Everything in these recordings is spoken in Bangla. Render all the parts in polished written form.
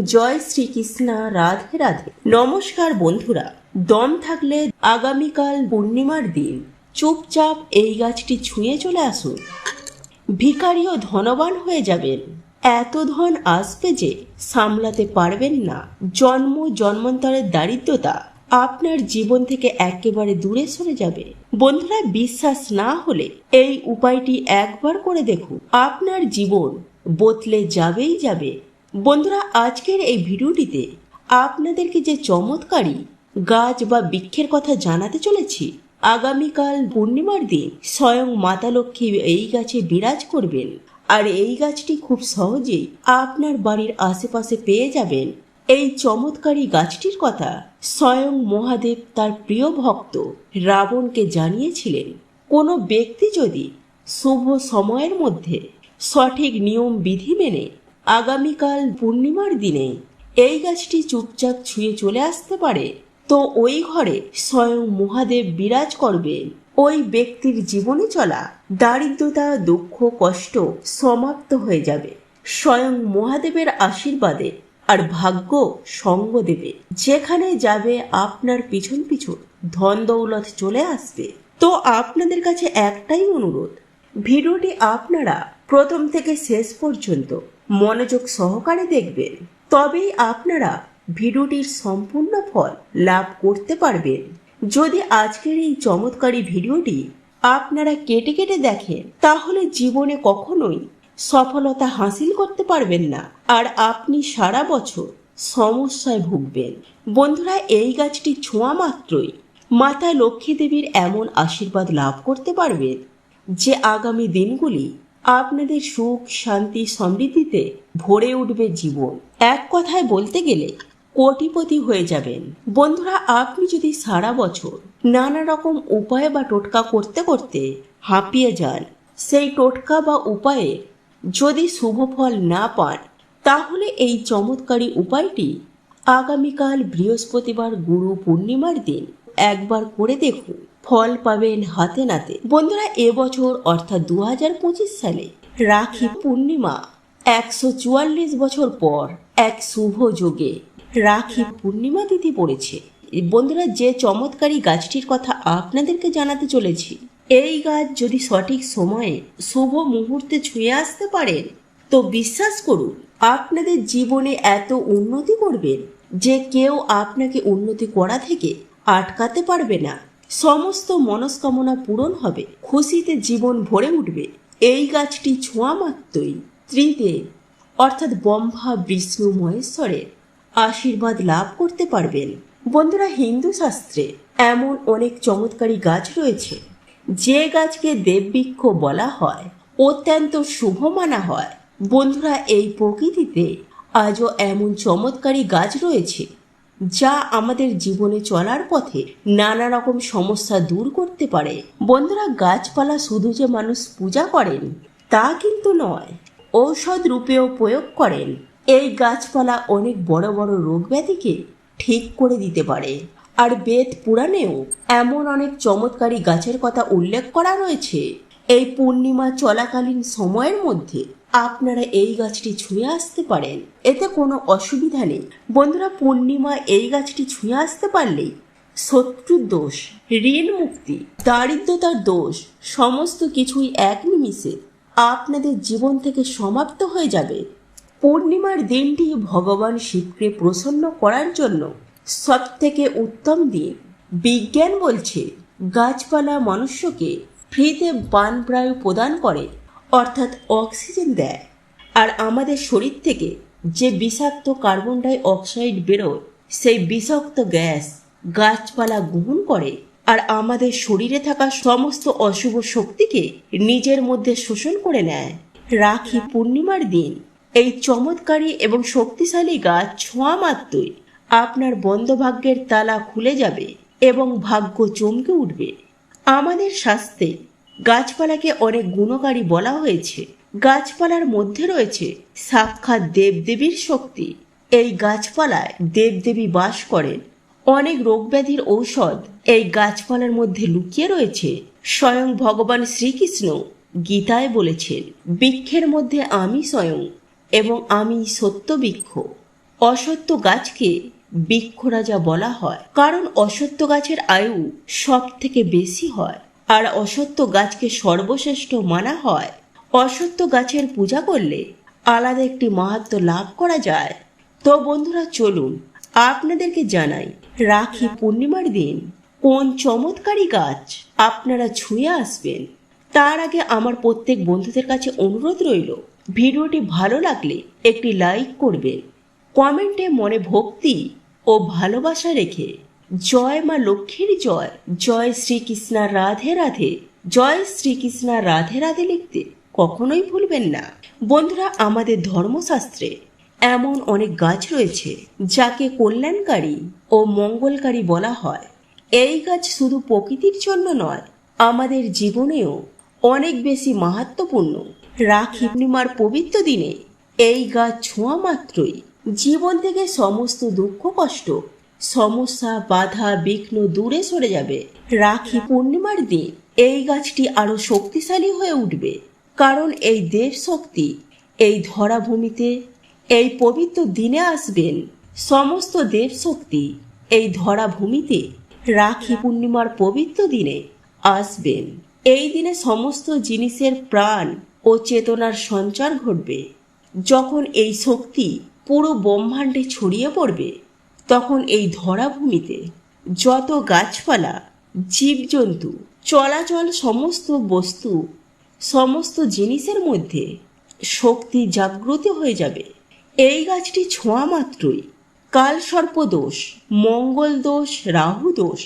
জয় শ্রীকৃষ্ণ, রাধে রাধে। নমস্কার বন্ধুরা, দম থাকলে আগামীকাল পূর্ণিমার দিন চুপচাপ এই গাছটি ছুঁয়ে চলে আসুন। ভিখারিও ধনবান হয়ে যাবেন। এত ধন আসবে যে সামলাতে পারবেন না। জন্ম জন্মান্তরের দারিদ্রতা আপনার জীবন থেকে একেবারে দূরে সরে যাবে। বন্ধুরা, বিশ্বাস না হলে এই উপায়টি একবার করে দেখুন, আপনার জীবন বদলে যাবেই যাবে। বন্ধুরা, আজকের এই ভিডিওটিতে আপনাদেরকে যে চমৎকারী গাছ বা বৃক্ষের কথা জানাতে চলেছি, আগামীকাল পূর্ণিমার দিন স্বয়ং মাতা লক্ষ্মী এই গাছে বিরাজ করবেন। আর এই গাছটি খুব সহজেই আপনার বাড়ির আশেপাশে পেয়ে যাবেন। এই চমৎকারী গাছটির কথা স্বয়ং মহাদেব তার প্রিয় ভক্ত রাবণকে জানিয়েছিলেন। কোনো ব্যক্তি যদি শুভ সময়ের মধ্যে সঠিক নিয়ম বিধি মেনে আগামীকাল পূর্ণিমার দিনে এই গাছটি চুপচাপ ছুঁয়ে চলে আসতে পারে, তো ওই ঘরে স্বয়ং মহাদেব বিরাজ করবেন। ওই ব্যক্তির জীবনে চলা দারিদ্রতা, দুঃখ, কষ্ট সমাপ্ত হয়ে যাবে স্বয়ং মহাদেবের আশীর্বাদে। আর ভাগ্য সঙ্গ দেবে। যেখানে যাবে আপনার পিছন পিছন ধন দৌলত চলে আসবে। তো আপনাদের কাছে একটাই অনুরোধ, ভিডিওটি আপনারা প্রথম থেকে শেষ পর্যন্ত মনোযোগ সহকারে দেখবেন, তবেই আপনারা ভিডিওটির সম্পূর্ণ ফল লাভ করতে পারবেন। যদি আজকের এই চমৎকারী ভিডিওটি আপনারা কেটে কেটে দেখেন, তাহলে জীবনে কখনোই সফলতা হাসিল করতে পারবেন না, আর আপনি সারা বছর সমস্যায় ভুগবেন। বন্ধুরা, এই গাছটি ছোঁয়া মাত্রই মাতা লক্ষ্মী দেবীর এমন আশীর্বাদ লাভ করতে পারবেন যে আগামী দিনগুলি আপনাদের সুখ, শান্তি, সমৃদ্ধিতে ভরে উঠবে জীবন। এক কথায় বলতে গেলে কোটিপতি হয়ে যাবেন। বন্ধুরা, আপনি যদি সারা বছর নানা রকম উপায় বা টোটকা করতে করতে হাঁপিয়ে যান, সেই টোটকা বা উপায়ে যদি শুভ ফল না পান, তাহলে এই চমৎকারী উপায়টি আগামীকাল বৃহস্পতিবার গুরু পূর্ণিমার দিন একবার করে দেখুন, ফল পাবেন হাতে নাতে। বন্ধুরা, এবছর অর্থাৎ 2025 সালে রাখি পূর্ণিমা 144 বছর পর এক শুভ যোগে রাখি পূর্ণিমা তিথি পড়েছে। বন্ধুরা, যে চমৎকারী গাছটির কথা আপনাদেরকে জানাতে চলেছি, এই গাছ যদি সঠিক সময়ে শুভ মুহূর্তে ছুঁয়ে আসতে পারেন, তো বিশ্বাস করুন আপনাদের জীবনে এত উন্নতি করবেন যে কেউ আপনাকে উন্নতি করা থেকে আটকাতে পারবে না। সমস্ত মনস্কামনা পূরণ হবে, খুশিতে জীবন ভরে উঠবে। এই গাছটি ছোঁয়া মাত্রই ত্রিদেব অর্থাৎ ব্রহ্মা, বিষ্ণু, মহেশ্বরের আশীর্বাদ লাভ করতে পারবেন। বন্ধুরা, হিন্দু শাস্ত্রে এমন অনেক চমৎকারী গাছ রয়েছে যে গাছকে দেববৃক্ষ বলা হয়, অত্যন্ত শুভ মানা হয়। বন্ধুরা, এই প্রকৃতিতে আজও এমন চমৎকারী গাছ রয়েছে যা আমাদের জীবনে চলার পথে নানা রকম সমস্যা দূর করতে পারে। বন্ধুরা, গাছপালা শুধু যে মানুষ পূজা করেন তা কিন্তু নয়, ঔষধ রূপেও প্রয়োগ করেন। এই গাছপালা অনেক বড় বড় রোগ ব্যাধিকে ঠিক করে দিতে পারে। আর বেদ পুরাণেও এমন অনেক চমৎকারী গাছের কথা উল্লেখ করা রয়েছে। এই পূর্ণিমা চলাকালীন সময়ের মধ্যে আপনারা এই গাছটি ছুঁয়ে আসতে পারেন, এতে কোনো অসুবিধা নেই। বন্ধুরা, পূর্ণিমা এই গাছটি ছুঁয়ে আসতে পারলেই শত্রুর দোষ, ঋণ মুক্তি, দারিদ্রতার দোষ সমস্ত কিছুই এক নিমিষে আপনাদের জীবন থেকে সমাপ্ত হয়ে যাবে। পূর্ণিমার দিনটি ভগবান শিবকে প্রসন্ন করার জন্য সব থেকে উত্তম দিন। বিজ্ঞান বলছে গাছপালা মনুষ্যকে ফ্রিতে প্রাণবায়ু প্রদান করে, অর্থাৎ অক্সিজেন দেয়। আর আমাদের শরীর থেকে যে বিষাক্ত কার্বন ডাই অক্সাইড বেরোয়, সেই বিষাক্ত গ্যাস গাছপালা গ্রহণ করে আর আমাদের শরীরে থাকা সমস্ত অশুভ শক্তিকে নিজের মধ্যে শোষণ করে নেয়। রাখি পূর্ণিমার দিন এই চমৎকারী এবং শক্তিশালী গাছ ছোঁয়া মাত্রই আপনার বন্ধ ভাগ্যের তালা খুলে যাবে এবং ভাগ্য চমকে উঠবে। আমাদের শাস্ত্রে গাছপালাকে অনেক গুণকারী বলা হয়েছে। গাছপালার মধ্যে রয়েছে সাক্ষাৎ দেবদেবীর শক্তি। এই গাছপালায় দেবদেবী বাস করেন। অনেক রোগ ব্যাধির ঔষধ এই গাছপালার মধ্যে লুকিয়ে রয়েছে। স্বয়ং ভগবান শ্রীকৃষ্ণ গীতায় বলেছেন, বৃক্ষের মধ্যে আমি স্বয়ং এবং আমি সত্য বৃক্ষ। অসত্য গাছকে বৃক্ষরাজা বলা হয়, কারণ অসত্য গাছের আয়ু সব থেকে বেশি হয়। আর অসত্য গাছকে সর্বশ্রেষ্ঠ মানা হয়। অসত্য গাছের পূজা করলে আলাদা একটি মাহাত্ম্য লাভ করা যায়। তো বন্ধুরা, চলুন আপনাদেরকে জানাই রাখি পূর্ণিমার দিন কোন চমৎকারী গাছ আপনারা ছুঁয়ে আসবেন। তার আগে আমার প্রত্যেক বন্ধুদের কাছে অনুরোধ রইল, ভিডিওটি ভালো লাগলে একটি লাইক করবেন, কমেন্টে মনে ভক্তি ও ভালোবাসা রেখে জয় মা লক্ষ্মীর জয়, জয় শ্রীকৃষ্ণ রাধে রাধে, জয় শ্রীকৃষ্ণ রাধে রাধে লিখতে কখনোই ভুলবেন না। বন্ধুরা, আমাদের ধর্মশাস্ত্রে এমন অনেক গাছ রয়েছে যাকে কল্যাণকারী ও মঙ্গলকারী বলা হয়। এই গাছ শুধু প্রকৃতির জন্য নয়, আমাদের জীবনেও অনেক বেশি মাহাত্ম্যপূর্ণ। রাখি পূর্ণিমার পবিত্র দিনে এই গাছ ছোঁয়া মাত্রই জীবন থেকে সমস্ত দুঃখ কষ্ট, সমস্যা, বাধা, বিঘ্ন দূরে সরে যাবে। রাখি পূর্ণিমার দিন এই গাছটি আরো শক্তিশালী হয়ে উঠবে, কারণ এই দেব শক্তি এই ধরাভূমিতে এই পবিত্র দিনে আসবেন। সমস্ত দেব শক্তি এই ধরাভূমিতে রাখি পূর্ণিমার পবিত্র দিনে আসবেন। এই দিনে সমস্ত জিনিসের প্রাণ ও চেতনার সঞ্চার ঘটবে। যখন এই শক্তি পুরো ব্রহ্মাণ্ডে ছড়িয়ে পড়বে, তখন এই ধরাভূমিতে যত গাছপালা, জীবজন্তু, চলাচল সমস্ত বস্তু, সমস্ত জিনিসের মধ্যে শক্তি জাগ্রত হয়ে যাবে। এই গাছটি ছোঁয়া মাত্রই কালসর্প দোষ, মঙ্গল দোষ, রাহু দোষ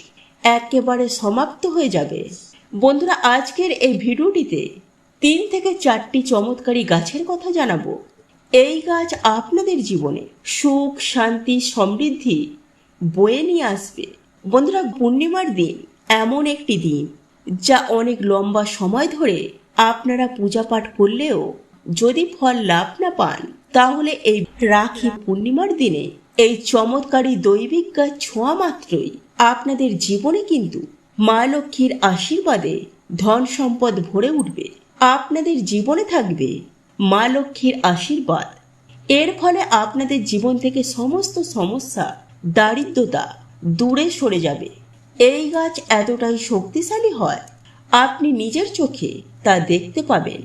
একেবারে সমাপ্ত হয়ে যাবে। বন্ধুরা, আজকের এই ভিডিওটিতে 3 থেকে 4টি চমৎকারী গাছের কথা জানাবো। এই গাছ আপনাদের জীবনে সুখ, শান্তি, সমৃদ্ধি বয়ে নিয়ে আসবে। বন্ধুরা, পূর্ণিমার দিন এমন একটি দিন যা অনেক লম্বা সময় ধরে আপনারা পূজা পাঠ করলেও যদি ফল লাভ না পান, তাহলে এই রাখি পূর্ণিমার দিনে এই চমৎকারী দৈবিক গাছ ছোঁয়া মাত্রই আপনাদের জীবনে কিন্তু মা লক্ষ্মীর আশীর্বাদে ধন সম্পদ ভরে উঠবে। আপনাদের জীবনে থাকবে মা লক্ষ্মীর আশীর্বাদ। এর ফলে আপনাদের জীবন থেকে সমস্ত সমস্যা, দারিদ্রতা দূরে সরে যাবে। এই গাছ এতটাই শক্তিশালী হয়, আপনি নিজের চোখে তা দেখতে পাবেন।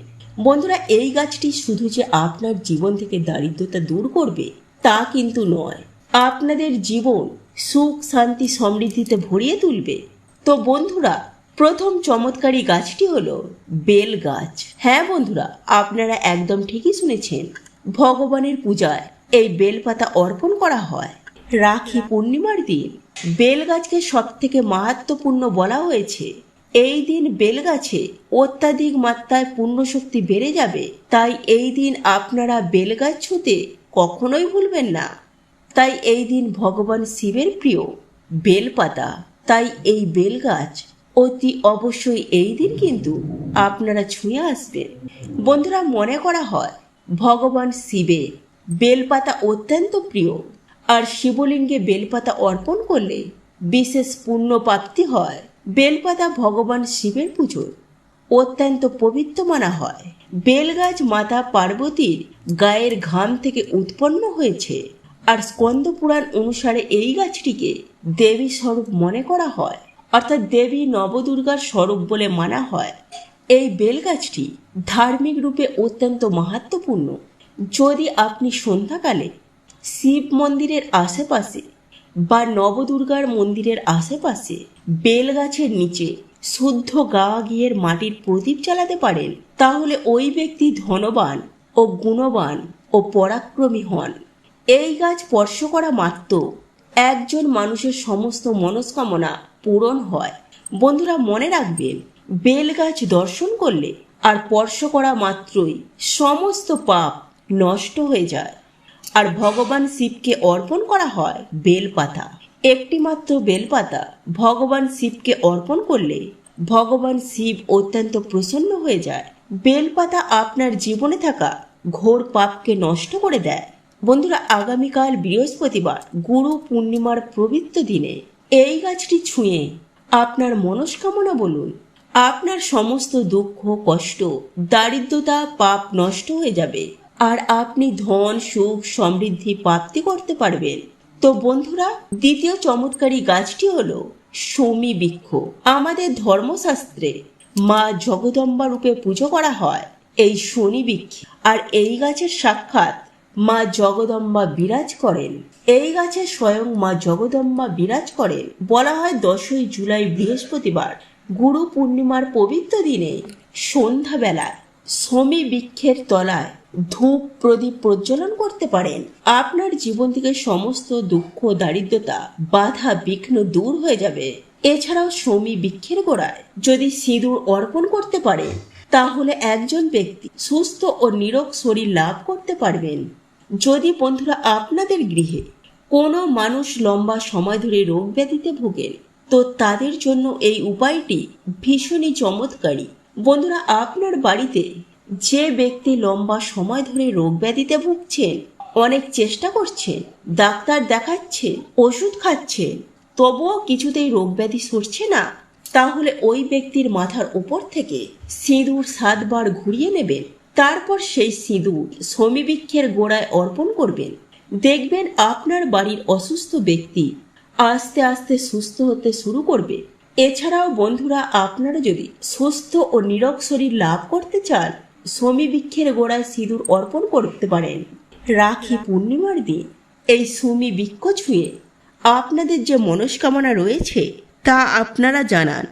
বন্ধুরা, এই গাছটি শুধু যে আপনার জীবন থেকে দারিদ্রতা দূর করবে তা কিন্তু নয়, আপনাদের জীবন সুখ, শান্তি, সমৃদ্ধিতে ভরিয়ে তুলবে। তো বন্ধুরা, প্রথম চমৎকারী গাছটি হলো বেল গাছ। হ্যাঁ বন্ধুরা, আপনারা একদম ঠিকই শুনেছেন, ভগবানের পূজায় এই বেলপাতা অর্পণ করা হয়। রাখি পূর্ণিমার দিন বেল গাছকে সব থেকে মাহাত্ম্যপূর্ণ বলা হয়েছে। এই দিন বেল গাছে অত্যাধিক মাত্রায় পুণ্যশক্তি বেড়ে যাবে। তাই এই দিন আপনারা বেল গাছ ছুঁতে কখনোই ভুলবেন না। তাই এই দিন ভগবান শিবের প্রিয় বেলপাতা, তাই এই বেল গাছ অতি অবশ্যই এই দিন কিন্তু আপনারা ছুঁয়ে আসবেন। বন্ধুরা, মনে করা হয় ভগবান শিবের বেলপাতা অত্যন্ত প্রিয়, আর শিবলিঙ্গে বেলপাতা অর্পণ করলে বিশেষ পুণ্য প্রাপ্তি হয়। বেলপাতা ভগবান শিবের পুজোর অত্যন্ত পবিত্র মানা হয়। বেলগাছ মাতা পার্বতীর গায়ের ঘাম থেকে উৎপন্ন হয়েছে, আর স্কন্দ পুরাণ অনুসারে এই গাছটিকে দেবী স্বরূপ মনে করা হয়, অর্থাৎ দেবী নবদুর্গার স্বরূপ বলে মানা হয়। এই বেলগাছটি ধার্মিক রূপে অত্যন্ত মাহাত্ম্যপূর্ণ। যদি আপনি সন্ধ্যাকালে শিব মন্দিরের আশেপাশে বা নবদুর্গার মন্দিরের আশেপাশে বেলগাছের নিচে শুদ্ধ গাওয়া ঘিয়ের মাটির প্রদীপ জ্বালাতে পারেন, তাহলে ওই ব্যক্তি ধনবান ও গুণবান ও পরাক্রমী হন। এই গাছ স্পর্শ করা মাত্র একজন মানুষের সমস্ত মনস্কামনা পূরণ হয়। বন্ধুরা, মনে রাখবেন, বেল গাছ দর্শন করলে আর স্পর্শ করা মাত্রই সমস্ত পাপ নষ্ট হয়ে যায়। আর ভগবান শিবকে অর্পণ করা হয় বেলপাতা। একটি মাত্র বেলপাতা ভগবান শিবকে অর্পণ করলে ভগবান শিব অত্যন্ত প্রসন্ন হয়ে যায়। বেলপাতা আপনার জীবনে থাকা ঘোর পাপকে নষ্ট করে দেয়। বন্ধুরা, আগামীকাল বৃহস্পতিবার গুরু পূর্ণিমার পবিত্র দিনে এই গাছটি ছুঁয়ে আপনার মনস্কামনা বলুন। আপনার সমস্ত দুঃখ, কষ্ট, দারিদ্রতা, পাপ নষ্ট হয়ে যাবে। আর আপনি ধন সুখ সমৃদ্ধি প্রাপ্তি করতে পারবেন। তো বন্ধুরা, দ্বিতীয় চমৎকারী গাছটি হলো শমী বৃক্ষ। আমাদের ধর্মশাস্ত্রে মা জগদম্বা রূপে পুজো করা হয় এই শনি বৃক্ষ। আর এই গাছের সাক্ষাৎ মা জগদম্বা বিরাজ করেন। এই গাছে স্বয়ং মা জগদম্বা বিরাজ করেন। বলা হয় 10ই জুলাই বৃহস্পতিবার গুরু পূর্ণিমার পবিত্র দিনে সন্ধ্যাবেলায় শমী বৃক্ষের তলায় ধূপ প্রদীপ প্রজ্বলন করতে পারেন। আপনার জীবন থেকে সমস্ত দুঃখ দারিদ্রতা বাধা বিঘ্ন দূর হয়ে যাবে। এছাড়াও শমী বৃক্ষের গোড়ায় যদি সিঁদুর অর্পণ করতে পারেন তাহলে একজন ব্যক্তি সুস্থ ও নিরোগ শরীর লাভ করতে পারবেন। যদি বন্ধুরা আপনাদের গৃহে কোনো মানুষ লম্বা সময় ধরে রোগ ব্যাধিতে ভোগেন তো তাদের জন্য এই উপায়টি ভীষণই চমৎকারী। বন্ধুরা, আপনার বাড়িতে যে ব্যক্তি লম্বা সময় ধরে রোগ ব্যাধিতে ভুগছেন, অনেক চেষ্টা করছেন, ডাক্তার দেখাচ্ছেন, ওষুধ খাচ্ছেন, তবুও কিছুতেই রোগ ব্যাধি সরছে না, তাহলে ওই ব্যক্তির মাথার উপর থেকে সিঁদুর 7 বার ঘুরিয়ে নেবেন। তারপর সেই সিঁদুর শমী বৃক্ষের গোড়ায় অর্পণ করবেন। দেখবেন আপনার বাড়ির অসুস্থ ব্যক্তি আস্তে আস্তে সুস্থ হতে শুরু করবে। এছাড়াও বন্ধুরা, আপনারা যদি সুস্থ ও নিরোগ শরীর লাভ করতে চান, শমী বৃক্ষের গোড়ায় সিঁদুর অর্পণ করতে পারেন। রাখি পূর্ণিমার দিন এই শমী বৃক্ষ ছুঁয়ে আপনাদের যে মনস্কামনা রয়েছে তা আপনারা জানান।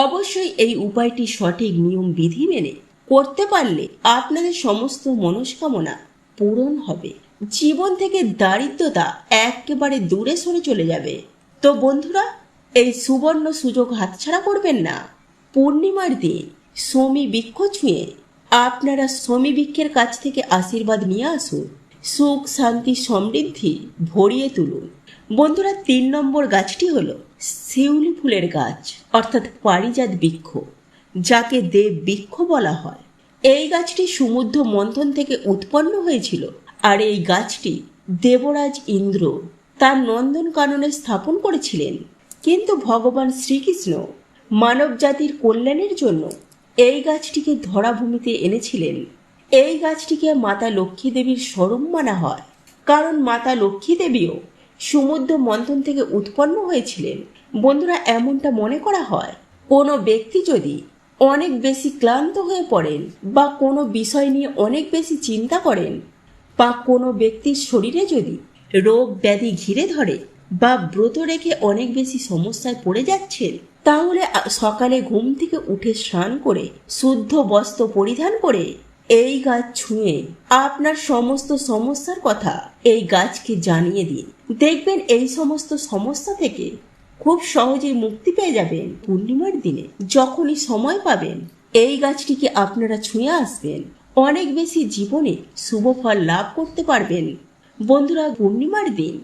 অবশ্যই এই উপায়টি সঠিক নিয়ম বিধি মেনে করতে পারলে আপনাদের সমস্ত মনস্কামনা পূরণ হবে। জীবন থেকে দারিদ্রতা একেবারে দূরে সরে চলে যাবে। তো বন্ধুরা, এই সুবর্ণ সুযোগ হাতছাড়া করবেন না। পূর্ণিমার দিন শমী বৃক্ষ ছুঁয়ে আপনারা শমী বৃক্ষের কাছ থেকে আশীর্বাদ নিয়ে আসুন। সুখ শান্তি সমৃদ্ধি ভরিয়ে তুলুন। বন্ধুরা, 3 নম্বর গাছটি হলো শিউলি ফুলের গাছ, অর্থাৎ পারিজাত বৃক্ষ, যাকে দেব বৃক্ষ বলা হয়। এই গাছটি সমুদ্র মন্থন থেকে উৎপন্ন হয়েছিল। আর এই গাছটি দেবরাজ ইন্দ্র তার নন্দন কাননে স্থাপন করেছিলেন। কিন্তু ভগবান শ্রীকৃষ্ণ মানব জাতির কল্যাণের জন্য এই গাছটিকে ধরাভূমিতে এনেছিলেন। এই গাছটিকে মাতা লক্ষ্মী দেবীর স্বরূপ মানা হয়, কারণ মাতা লক্ষ্মী দেবীও সমুদ্র মন্থন থেকে উৎপন্ন হয়েছিলেন। বন্ধুরা, এমনটা মনে করা হয় কোনো ব্যক্তি যদি অনেক বেশি ক্লান্ত হয়ে পড়েন বা কোনো বিষয় নিয়ে অনেক বেশি চিন্তা করেন বা কোনো ব্যক্তির শরীরে যদি রোগ ব্যাধি ঘিরে ধরে বা ব্রত রেখে অনেক বেশি সমস্যায় পড়ে যাচ্ছেন, তাহলে সকালে ঘুম থেকে উঠে স্নান করে শুদ্ধ বস্ত্র পরিধান করে এই গাছ ছুঁয়ে আপনার সমস্ত সমস্যার কথা এই গাছকে জানিয়ে দিন। দেখবেন এই সমস্ত সমস্যা থেকে খুব সহজেই মুক্তি পেয়ে যাবেন। পূর্ণিমার দিনে যখনই সময় পাবেন এই গাছটিকে আপনারা ছুঁয়ে আসবেন, অনেক বেশি জীবনে শুভ ফল লাভ করতে পারবেন। বন্ধুরা, পূর্ণিমার দিন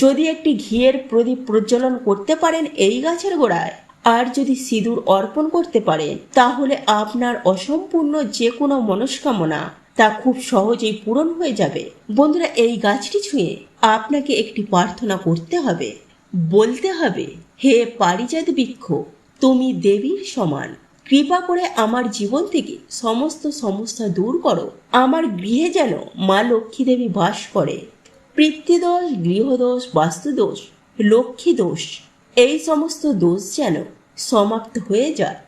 যদি একটি ঘিয়ের প্রদীপ প্রজ্বলন করতে পারেন এই গাছের গোড়ায়, আর যদি সিঁদুর অর্পণ করতে পারেন, তাহলে আপনার অসম্পূর্ণ যে কোনো মনস্কামনা তা খুব সহজেই পূরণ হয়ে যাবে। বন্ধুরা, এই গাছটি ছুঁয়ে আপনাকে একটি প্রার্থনা করতে হবে। বলতে হবে, হে পারিজাত বৃক্ষ, তুমি দেবীর সমান, কৃপা করে আমার জীবন থেকে সমস্ত সমস্যা দূর করো। আমার গৃহে যেন মা লক্ষ্মী দেবী বাস করে। পিতৃদোষ, গৃহদোষ, বাস্তুদোষ, লক্ষ্মী দোষ, এই সমস্ত দোষ যেন সমাপ্ত হয়ে যায়।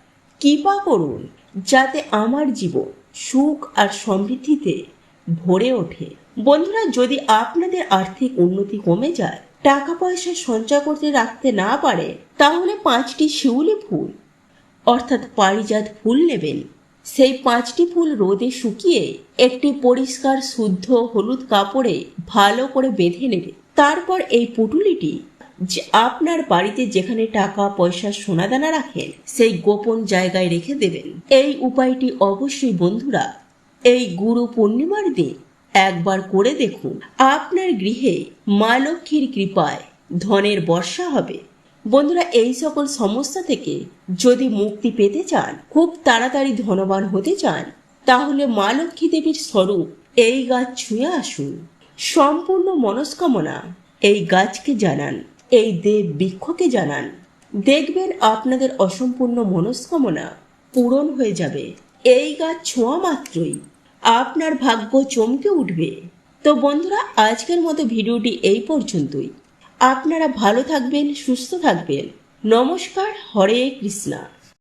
কৃপা করুন যাতে আমার জীবন সুখ আর সমৃদ্ধিতে ভরে ওঠে। বন্ধুরা, যদি আপনাদের আর্থিক উন্নতি কমে যায়, টাকা পয়সা সঞ্চয় করতে রাখতে না পারে, তাহলে 5টি শিউলি ফুল অর্থাৎ পারিজাত ফুল নেবেন। সেই 5টি ফুল রোদে শুকিয়ে একটি পরিষ্কার শুদ্ধ হলুদ কাপড়ে ভালো করে বেঁধে নেবে। তারপর এই পুটুলিটি আপনার বাড়িতে যেখানে টাকা পয়সা সোনাদানা রাখেন সেই গোপন জায়গায় রেখে দেবেন। এই উপায়টি অবশ্যই বন্ধুরা এই গুরু পূর্ণিমার দিন একবার করে দেখুন। আপনার গৃহে মা লক্ষ্মীর কৃপায় ধনের বর্ষা হবে। বন্ধুরা, এই সকল সমস্যা থেকে যদি মুক্তি পেতে চান, খুব তাড়াতাড়ি ধনবান হতে চান, তাহলে মা লক্ষ্মী দেবীর স্বরূপ এই গাছ ছুঁয়ে আসুন। সম্পূর্ণ মনস্কামনা এই গাছকে জানান, এই দেব বৃক্ষকে জানান। দেখবেন আপনাদের অসম্পূর্ণ মনস্কামনা পূরণ হয়ে যাবে। এই গাছ ছোঁয়া মাত্রই আপনার ভাগ্য চমকে উঠবে। তো বন্ধুরা, আজকের মতো ভিডিওটি এই পর্যন্তই। আপনারা ভালো থাকবেন, সুস্থ থাকবেন। নমস্কার। হরে কৃষ্ণা।